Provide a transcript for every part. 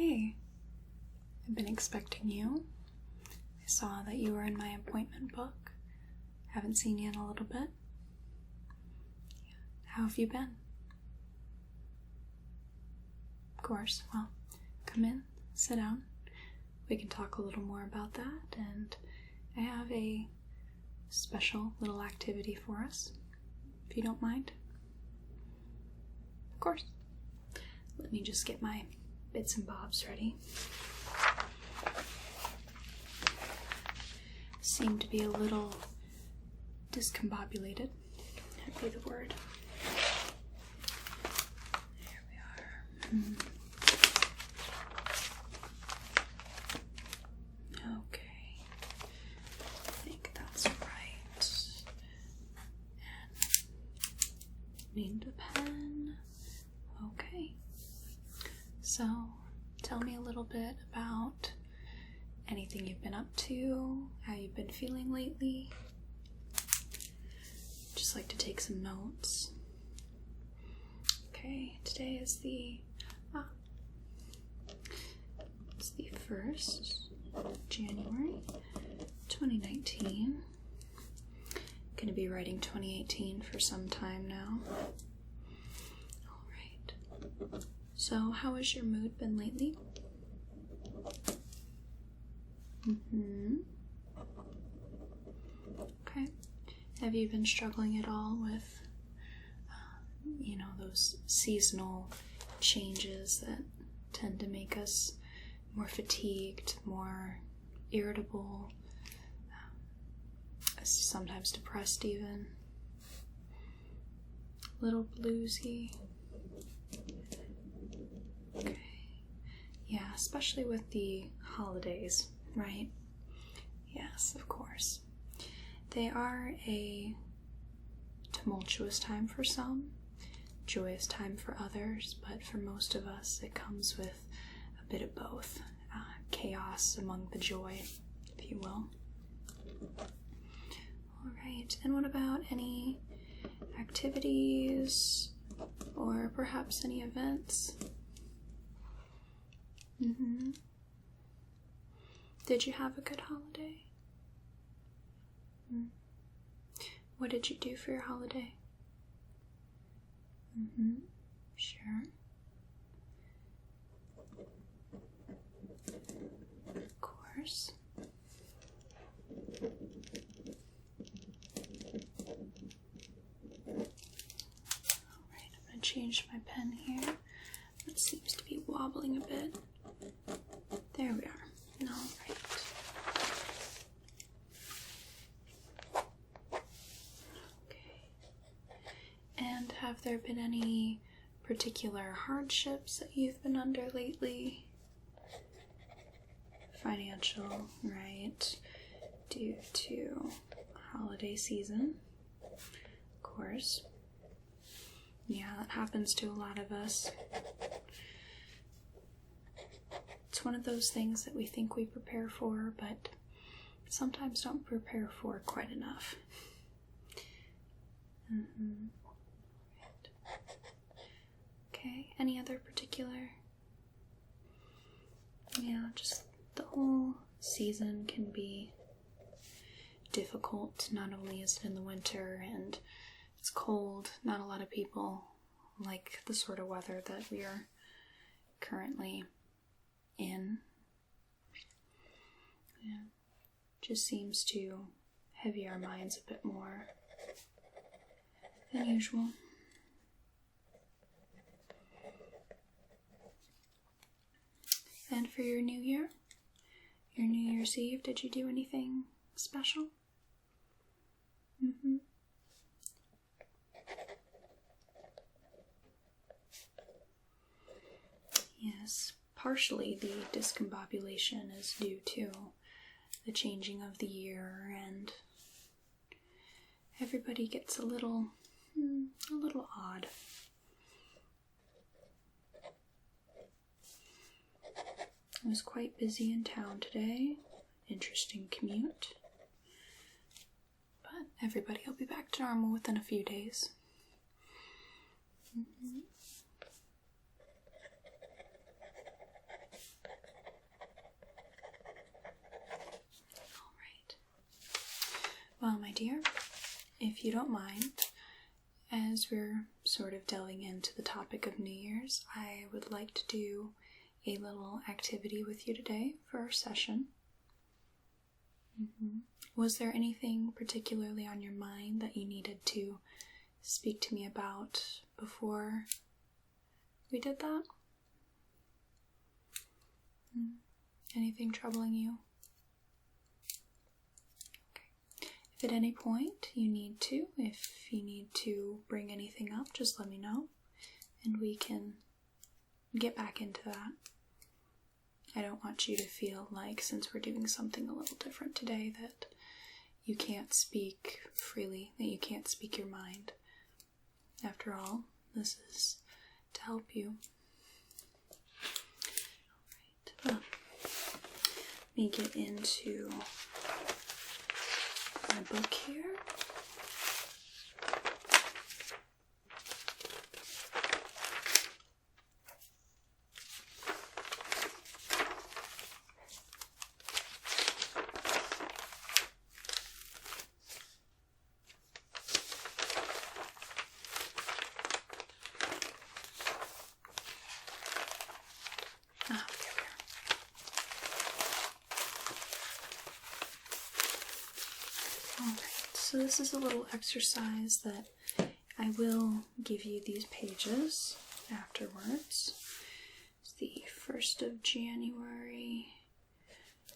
Hey, I've been expecting you. I saw that you were in my appointment book. Haven't seen you in a little bit. How have you been? Of course. Well, come in, sit down. We can talk a little more about that, and I have a special little activity for us, if you don't mind. Of course. Let me just get my bits and bobs ready. Seem to be a little discombobulated. That'd be the word. There we are. Okay. I think that's right. And need a pen. Okay. So, tell me a little bit about anything you've been up to, how you've been feeling lately. Just like to take some notes. Okay, today is it's the 1st of January, 2019. Going to be writing 2018 for some time now. Alright. So, how has your mood been lately? Okay. Have you been struggling at all with, those seasonal changes that tend to make us more fatigued, more irritable, sometimes depressed even, a little bluesy? Okay. Yeah, especially with the holidays, right? Yes, of course. They are a tumultuous time for some, joyous time for others, but for most of us it comes with a bit of both. Chaos among the joy, if you will. Alright, and what about any activities or perhaps any events? Did you have a good holiday? What did you do for your holiday? Sure. Of course. Alright, I'm going to change my pen here. It seems to be wobbling a bit. There we are. Alright. And have there been any particular hardships that you've been under lately? Financial, right? Due to holiday season, of course. Yeah, that happens to a lot of us. It's one of those things that we think we prepare for, but sometimes don't prepare for quite enough. Okay, any other particular? Yeah, just the whole season can be difficult. Not only is it in the winter and it's cold, not a lot of people like the sort of weather that we are currently in. Yeah, just seems to heavy our minds a bit more than usual. And for your New Year, your New Year's Eve, did you do anything special? Yes, partially the discombobulation is due to the changing of the year, and everybody gets a little odd. I was quite busy in town today. Interesting commute. But everybody will be back to normal within a few days. dear, if you don't mind, as we're sort of delving into the topic of New Year's, I would like to do a little activity with you today for our session. Was there anything particularly on your mind that you needed to speak to me about before we did that? Anything troubling you? Okay. If at any point you need to bring anything up, just let me know and we can get back into that. I don't want you to feel like, since we're doing something a little different today, that you can't speak freely, that you can't speak your mind. After all, this is to help you. Alright, let me get into my book here. So this is a little exercise that I will give you these pages afterwards. It's the 1st of January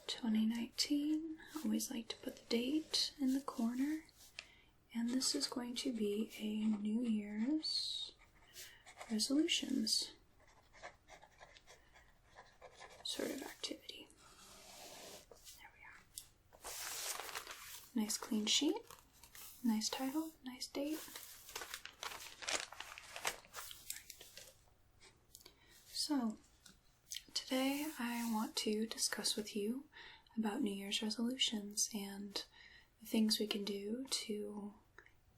2019. I always like to put the date in the corner. And this is going to be a New Year's resolutions sort of activity. There we are. Nice clean sheet. Nice title, nice date. So, today I want to discuss with you about New Year's resolutions and the things we can do to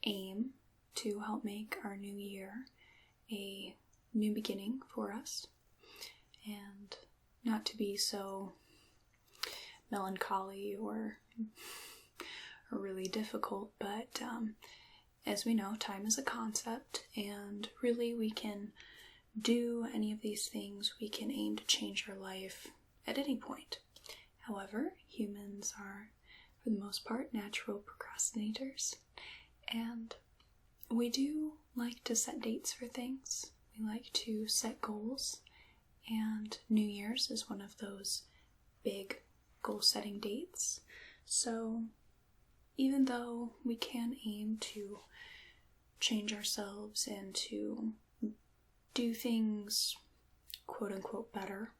aim to help make our new year a new beginning for us, and not to be so melancholy or really difficult, but as we know, time is a concept, and really we can do any of these things. We can aim to change our life at any point. However, humans are, for the most part, natural procrastinators, and we do like to set dates for things. We like to set goals, and New Year's is one of those big goal-setting dates. So even though we can aim to change ourselves and to do things quote-unquote better,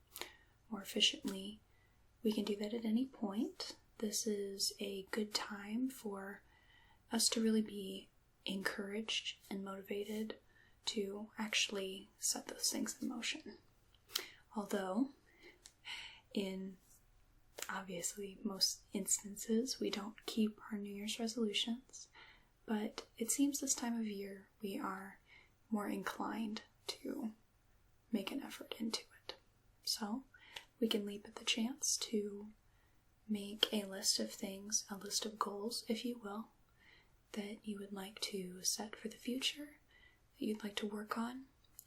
more efficiently, we can do that at any point. This is a good time for us to really be encouraged and motivated to actually set those things in motion. Although, in obviously most instances, we don't keep our New Year's resolutions, but it seems this time of year we are more inclined to make an effort into it. So we can leap at the chance to make a list of things, a list of goals, if you will, that you would like to set for the future, that you'd like to work on,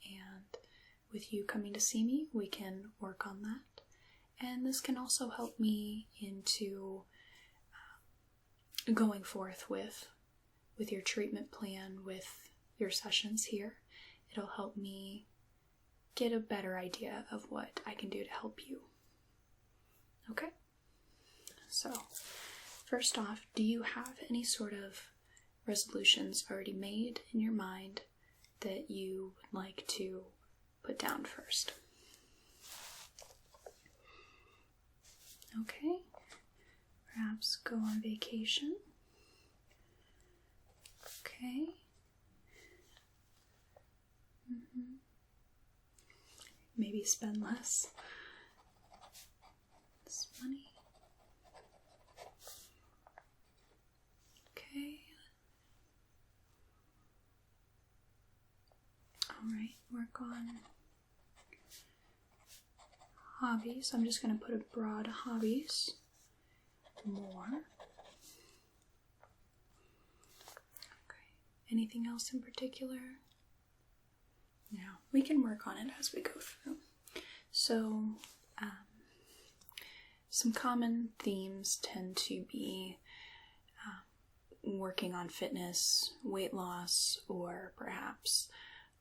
and with you coming to see me, we can work on that. And this can also help me into going forth with your treatment plan, with your sessions here. It'll help me get a better idea of what I can do to help you. Okay? So, first off, do you have any sort of resolutions already made in your mind that you would like to put down first? Okay, perhaps go on vacation. Okay. Maybe spend less money. Okay. Alright, work on hobbies. I'm just going to put a broad hobbies. More. Anything else in particular? No, we can work on it as we go through. So, some common themes tend to be working on fitness, weight loss, or perhaps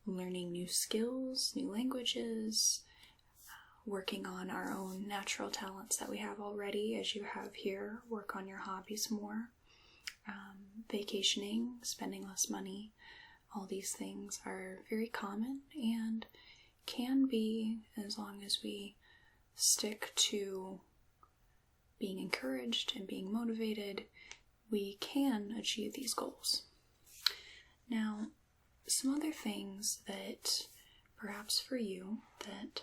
learning new skills, new languages, working on our own natural talents that we have already, as you have here, work on your hobbies more, vacationing, spending less money. All these things are very common and can be, as long as we stick to being encouraged and being motivated, we can achieve these goals. Now, some other things that perhaps for you that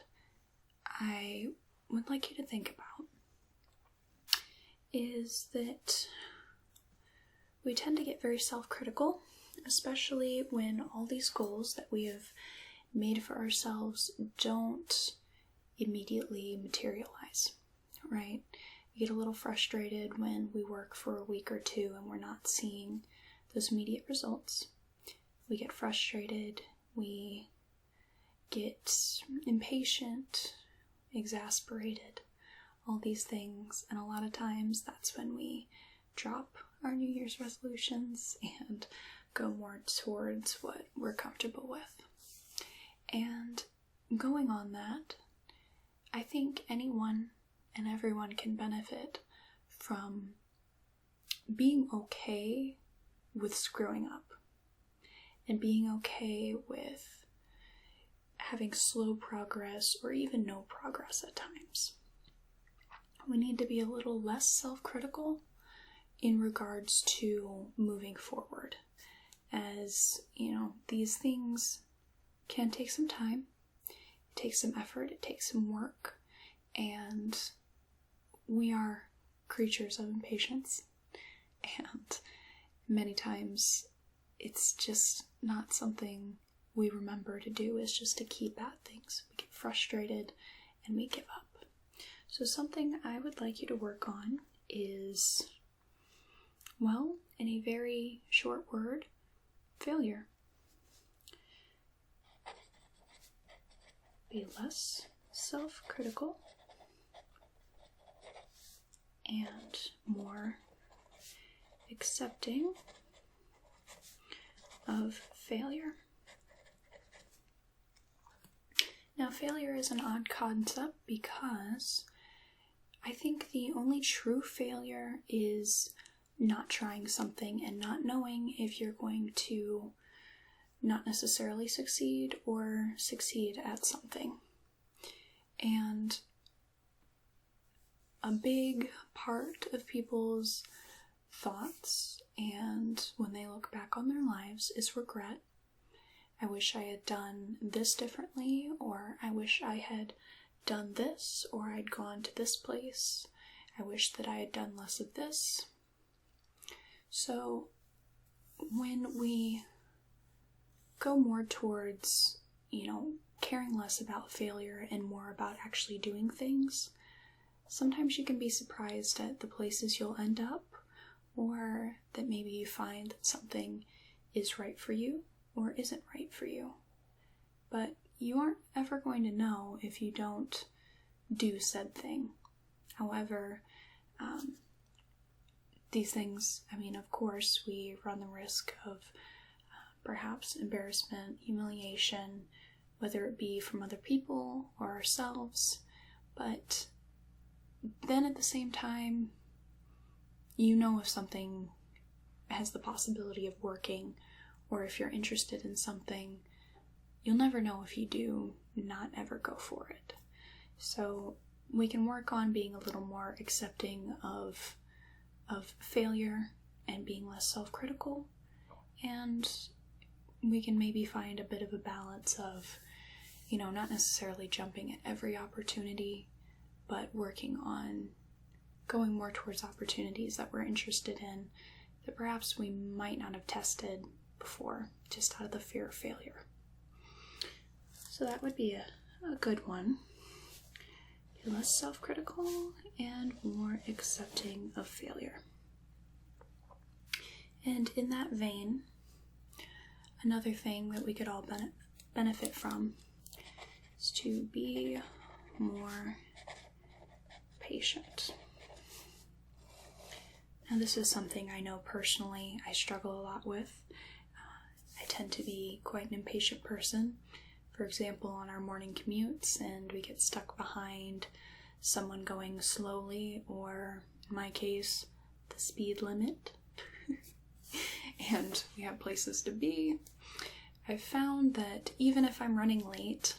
I would like you to think about is that we tend to get very self-critical, especially when all these goals that we have made for ourselves don't immediately materialize, right? We get a little frustrated when we work for a week or two and we're not seeing those immediate results. We get frustrated, we get impatient, exasperated, all these things, and a lot of times that's when we drop our New Year's resolutions and go more towards what we're comfortable with. And going on that, I think anyone and everyone can benefit from being okay with screwing up and being okay with having slow progress or even no progress at times. We need to be a little less self-critical in regards to moving forward. As, these things can take some time, it takes some effort, it takes some work, and we are creatures of impatience, and many times it's just not something we remember to do, is just to keep at things. We get frustrated and we give up. So something I would like you to work on is, well, in a very short word, failure. Be less self-critical and more accepting of failure. Now, failure is an odd concept because I think the only true failure is not trying something and not knowing if you're going to not necessarily succeed or succeed at something. And a big part of people's thoughts and when they look back on their lives is regret. I wish I had done this differently, or I wish I had done this, or I'd gone to this place. I wish that I had done less of this. So when we go more towards, caring less about failure and more about actually doing things, sometimes you can be surprised at the places you'll end up, or that maybe you find that something is right for you or isn't right for you. But you aren't ever going to know if you don't do said thing. However, these things, of course, we run the risk of perhaps embarrassment, humiliation, whether it be from other people or ourselves. But then at the same time, if something has the possibility of working, or if you're interested in something, you'll never know if you do not ever go for it. So we can work on being a little more accepting of failure and being less self-critical, and we can maybe find a bit of a balance of, not necessarily jumping at every opportunity, but working on going more towards opportunities that we're interested in that perhaps we might not have tested before, just out of the fear of failure. So that would be a good one. Be less self-critical and more accepting of failure. And in that vein, another thing that we could all benefit from is to be more patient. Now, this is something I know personally I struggle a lot with. I tend to be quite an impatient person. For example, on our morning commutes, and we get stuck behind someone going slowly, or in my case, the speed limit, and we have places to be. I've found that even if I'm running late,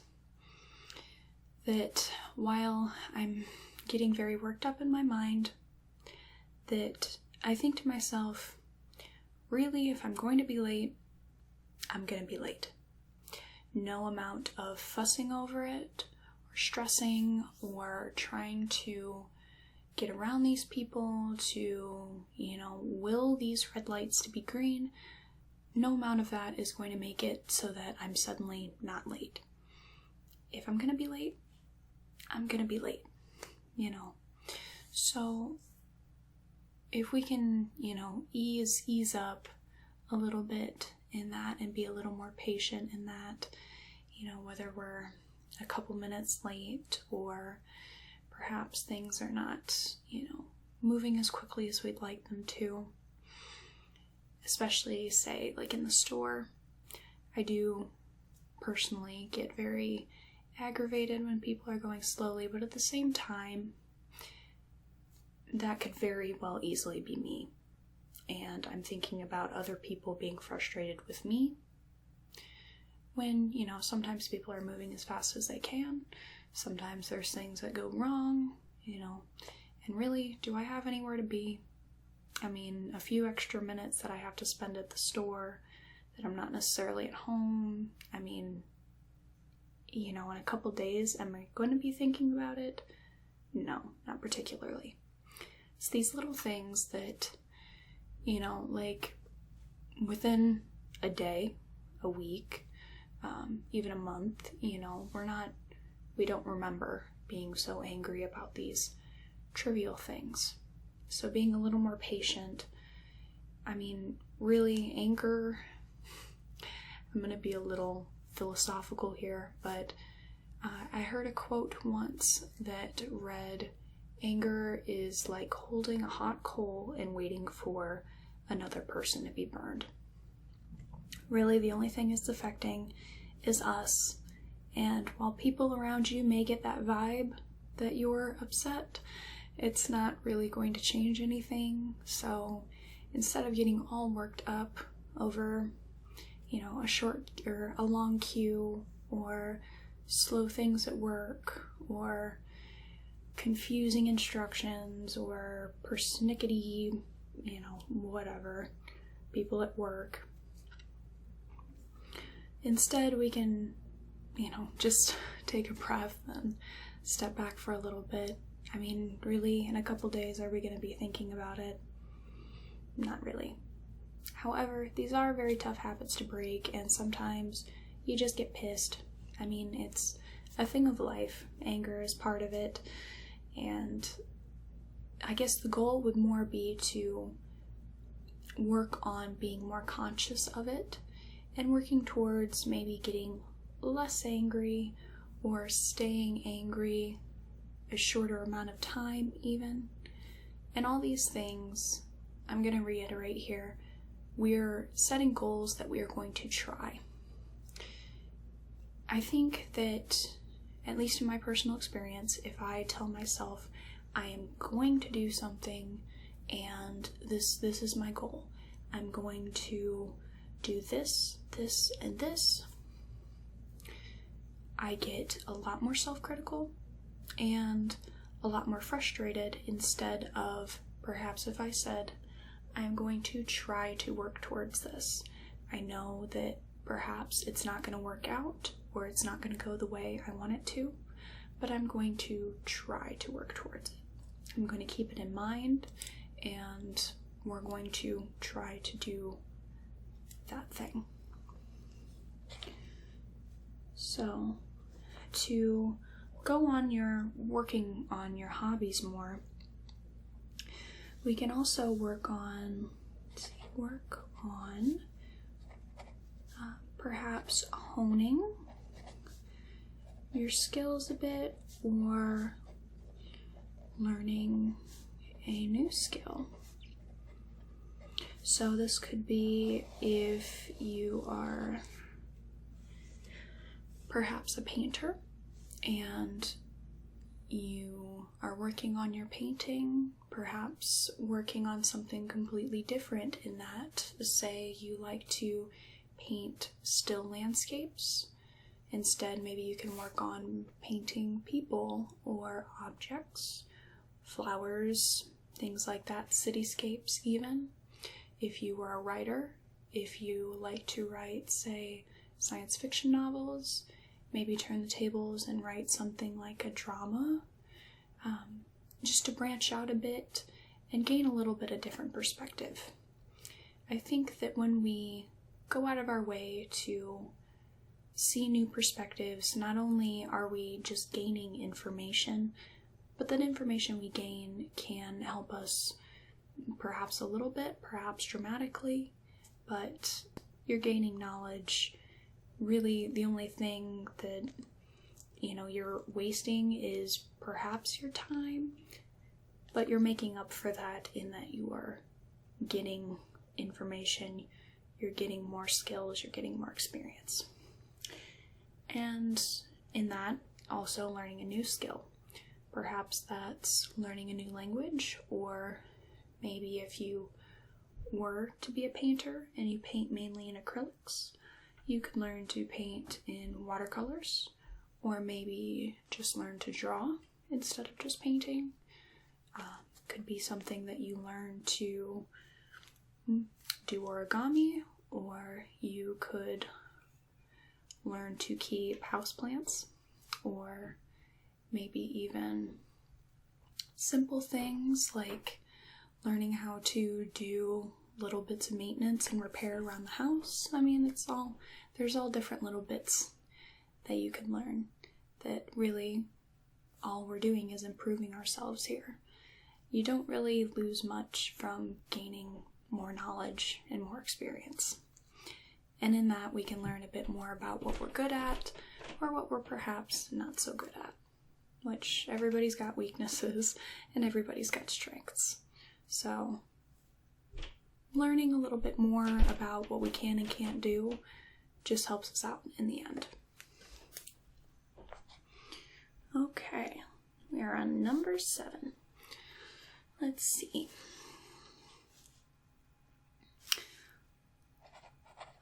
that while I'm getting very worked up in my mind, that I think to myself, really, if I'm going to be late, I'm going to be late. No amount of fussing over it, or stressing, or trying to get around these people to, will these red lights to be green. No amount of that is going to make it so that I'm suddenly not late. If I'm going to be late, I'm going to be late, So if we can, ease up a little bit in that and be a little more patient in that, whether we're a couple minutes late or perhaps things are not, moving as quickly as we'd like them to. Especially, say, like in the store, I do personally get very aggravated when people are going slowly, but at the same time, that could very well easily be me. And I'm thinking about other people being frustrated with me when, sometimes people are moving as fast as they can. Sometimes there's things that go wrong, and really, do I have anywhere to be? I mean, a few extra minutes that I have to spend at the store, that I'm not necessarily at home. I mean, in a couple days, am I going to be thinking about it? No, not particularly. It's these little things that, like within a day, a week, even a month, we don't remember being so angry about these trivial things. So being a little more patient, really anger, I'm going to be a little philosophical here, but I heard a quote once that read, anger is like holding a hot coal and waiting for another person to be burned. Really, the only thing it's affecting is us. And while people around you may get that vibe that you're upset, it's not really going to change anything. So instead of getting all worked up over, a short or a long queue, or slow things at work, or confusing instructions, or persnickety, whatever, people at work. Instead, we can, just take a breath and step back for a little bit. Really, in a couple days, are we going to be thinking about it? Not really. However, these are very tough habits to break, and sometimes you just get pissed. It's a thing of life. Anger is part of it, and I guess the goal would more be to work on being more conscious of it, and working towards maybe getting less angry, or staying angry a shorter amount of time even. And all these things, I'm going to reiterate here, we're setting goals that we are going to try. I think that, at least in my personal experience, if I tell myself I am going to do something and this is my goal, I'm going to do this, this, and this, I get a lot more self-critical and a lot more frustrated, instead of perhaps if I said, I'm going to try to work towards this. I know that perhaps it's not going to work out, or it's not going to go the way I want it to, but I'm going to try to work towards it. I'm going to keep it in mind, and we're going to try to do that thing. So, to go on working on your hobbies more, we can also work on perhaps honing your skills a bit or learning a new skill. So this could be if you are perhaps a painter and you are working on your painting, perhaps working on something completely different in that, say you like to paint still landscapes. Instead, maybe you can work on painting people or objects, flowers, things like that, cityscapes even. If you were a writer, if you like to write, say, science fiction novels, maybe turn the tables and write something like a drama, just to branch out a bit and gain a little bit of different perspective. I think that when we go out of our way to see new perspectives, not only are we just gaining information, but that information we gain can help us perhaps a little bit, perhaps dramatically, but you're gaining knowledge. Really, the only thing that, you're wasting is perhaps your time, but you're making up for that in that you are getting information, you're getting more skills, you're getting more experience. And in that, also learning a new skill. Perhaps that's learning a new language, or maybe if you were to be a painter and you paint mainly in acrylics, you could learn to paint in watercolors, or maybe just learn to draw instead of just painting. Could be something that you learn to do origami, or you could learn to keep houseplants, or maybe even simple things like learning how to do little bits of maintenance and repair around the house. I mean, there's all different little bits that you can learn, that really all we're doing is improving ourselves here. You don't really lose much from gaining more knowledge and more experience. And in that, we can learn a bit more about what we're good at or what we're perhaps not so good at, which everybody's got weaknesses and everybody's got strengths. So learning a little bit more about what we can and can't do just helps us out in the end. Okay, we are on number 7. Let's see.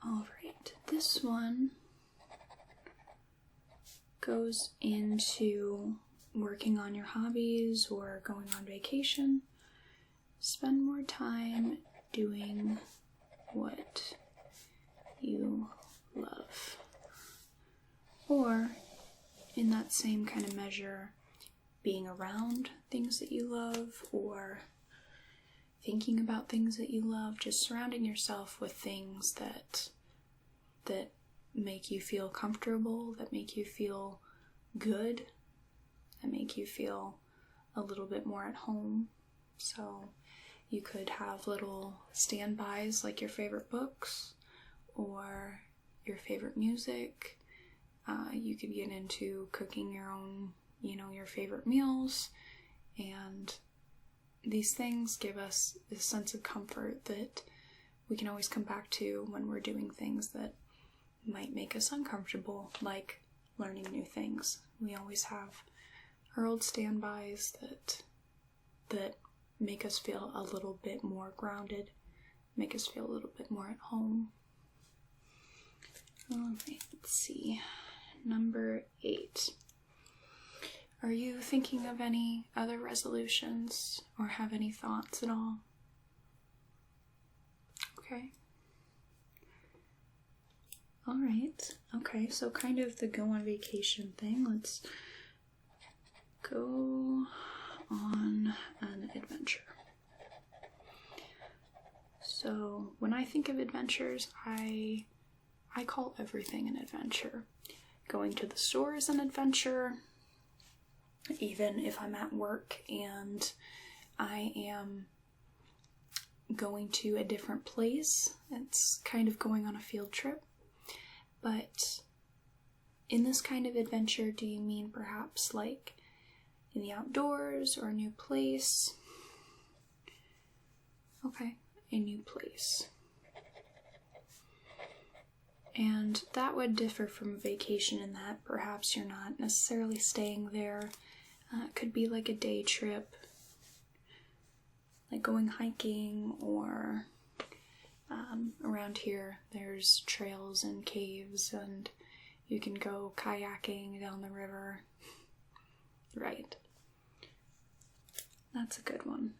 Alright, this one goes into working on your hobbies or going on vacation. Spend more time doing what you love. Or, in that same kind of measure, being around things that you love, or thinking about things that you love, just surrounding yourself with things that make you feel comfortable, that make you feel good, that make you feel a little bit more at home. So you could have little standbys like your favorite books or your favorite music. You could get into cooking your own, your favorite meals, and these things give us this sense of comfort that we can always come back to when we're doing things that might make us uncomfortable, like learning new things. We always have our old standbys that make us feel a little bit more grounded, make us feel a little bit more at home. Alright, let's see. Number 8. Are you thinking of any other resolutions or have any thoughts at all? Okay. Alright. Okay, so kind of the go on vacation thing. Let's go on an adventure. So when I think of adventures, I call everything an adventure. Going to the store is an adventure. Even if I'm at work and I am going to a different place, it's kind of going on a field trip. But in this kind of adventure, do you mean perhaps like in the outdoors or a new place? Okay, a new place. And that would differ from a vacation in that perhaps you're not necessarily staying there. It could be like a day trip, like going hiking, or around here there's trails and caves and you can go kayaking down the river. Right. That's a good one.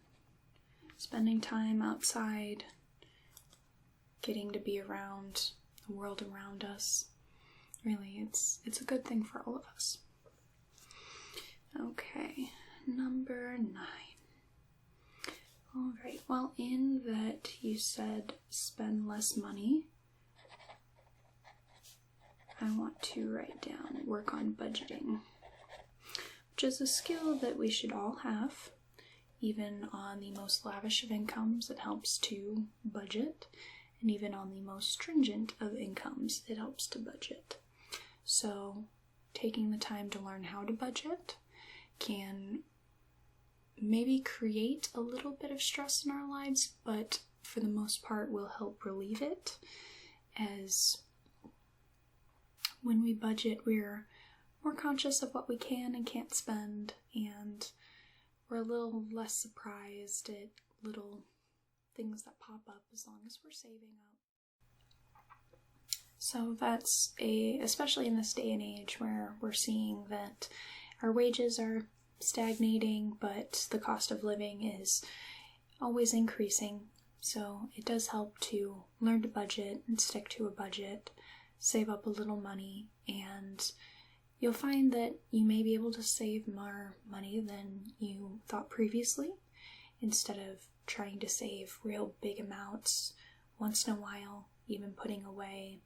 Spending time outside, getting to be around the world around us. Really, it's a good thing for all of us. Okay, number 9. Alright, well, in that you said spend less money, I want to write down work on budgeting, which is a skill that we should all have. Even on the most lavish of incomes, it helps to budget. And even on the most stringent of incomes, it helps to budget. So taking the time to learn how to budget can maybe create a little bit of stress in our lives, but for the most part will help relieve it, as when we budget, we're more conscious of what we can and can't spend, and we're a little less surprised at little things that pop up as long as we're saving up. So that's especially in this day and age where we're seeing that our wages are stagnating, but the cost of living is always increasing. So it does help to learn to budget and stick to a budget, save up a little money, and you'll find that you may be able to save more money than you thought previously, instead of trying to save real big amounts once in a while. Even putting away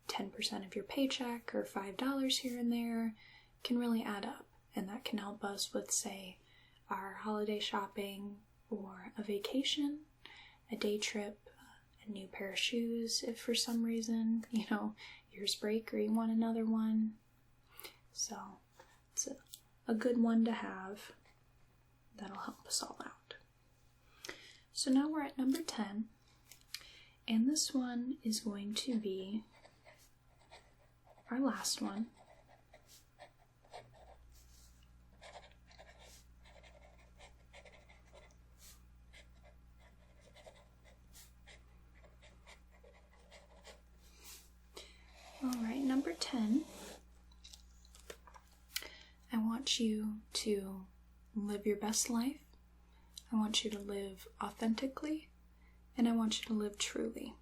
10% of your paycheck or $5 here and there can really add up, and that can help us with, say, our holiday shopping or a vacation, a day trip, a new pair of shoes if for some reason, yours break or you want another one. So it's a good one to have that'll help us all out. So now we're at number 10, and this one is going to be our last one. Alright, number 10. I want you to live your best life. I want you to live authentically, and I want you to live truly.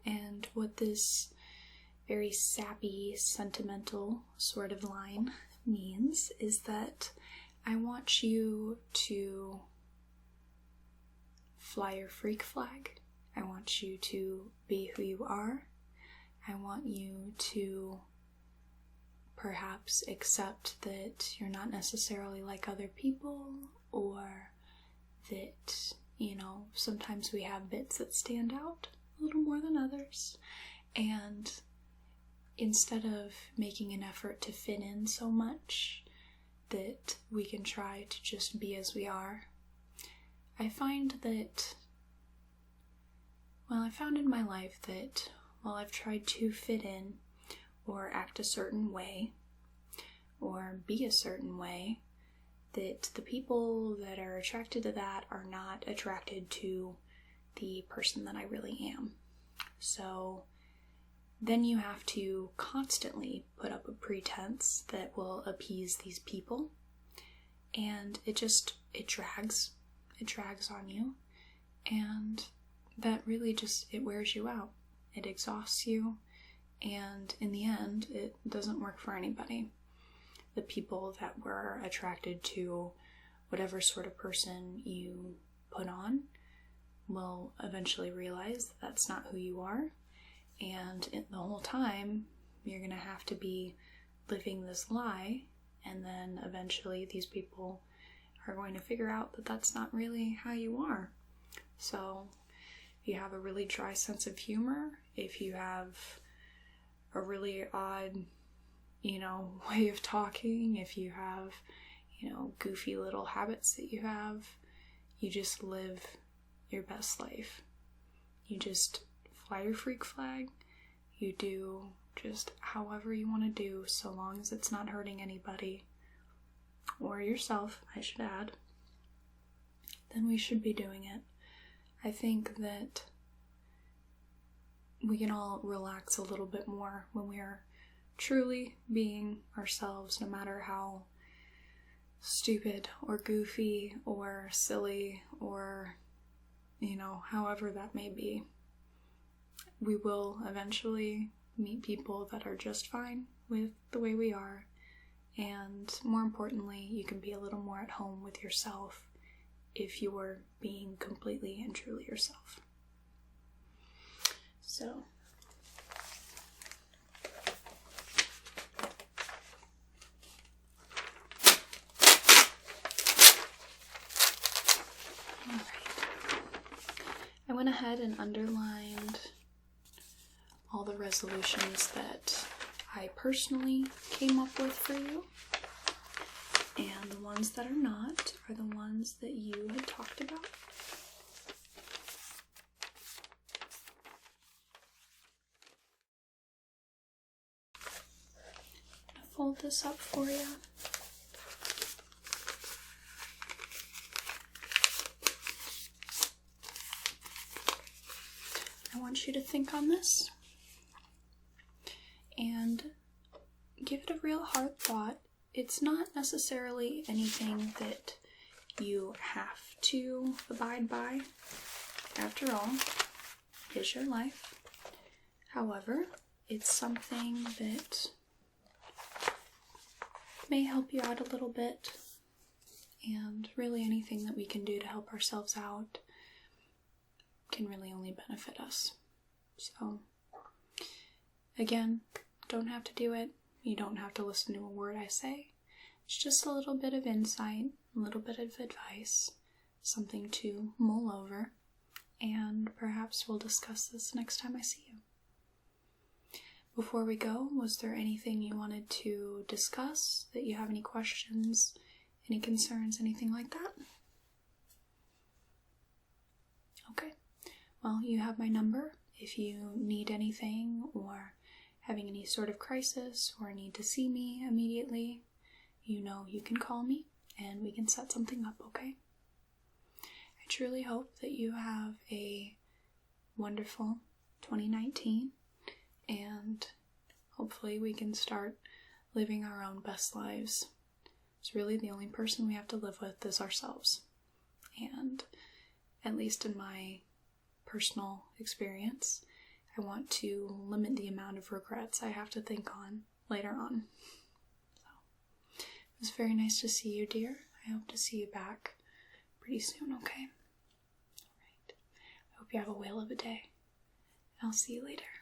And what this very sappy, sentimental sort of line means is that I want you to fly your freak flag. I want you to be who you are. I want you to perhaps accept that you're not necessarily like other people, or that, sometimes we have bits that stand out a little more than others. And instead of making an effort to fit in so much, that we can try to just be as we are. I found in my life that while I've tried to fit in or act a certain way or be a certain way, that the people that are attracted to that are not attracted to the person that I really am. So then you have to constantly put up a pretense that will appease these people, and it drags on you, and that really it wears you out. It exhausts you, and in the end, it doesn't work for anybody. The people that were attracted to whatever sort of person you put on will eventually realize that that's not who you are, and the whole time you're going to have to be living this lie, and then eventually these people are going to figure out that that's not really how you are. So if you have a really dry sense of humor, if you have a really odd, way of talking, if you have, goofy little habits that you have, you just live your best life. You just fly your freak flag. You do just however you want to do, so long as it's not hurting anybody, or yourself, I should add, then we should be doing it. I think that we can all relax a little bit more when we are truly being ourselves, no matter how stupid or goofy or silly or, however that may be. We will eventually meet people that are just fine with the way we are, and more importantly, you can be a little more at home with yourself if you're being completely and truly yourself. So, alright, I went ahead and underlined all the resolutions that I personally came up with for you, and the ones that are not are the ones that you had talked about. I'm going to fold this up for you. I want you to think on this and give it a real hard thought. It's not necessarily anything that you have to abide by. After all, it is your life. However, it's something that may help you out a little bit, and really anything that we can do to help ourselves out can really only benefit us. So, again, don't have to do it. You don't have to listen to a word I say. It's just a little bit of insight, a little bit of advice, something to mull over, and perhaps we'll discuss this next time I see you. Before we go, was there anything you wanted to discuss, that you have any questions, any concerns, anything like that? Okay. Well, you have my number. If you need anything or having any sort of crisis or need to see me immediately, you can call me and we can set something up, okay? I truly hope that you have a wonderful 2019, and hopefully we can start living our own best lives. It's really the only person we have to live with is ourselves. And at least in my personal experience, I want to limit the amount of regrets I have to think on later on. So, it was very nice to see you, dear. I hope to see you back pretty soon, okay? Alright. I hope you have a whale of a day. I'll see you later.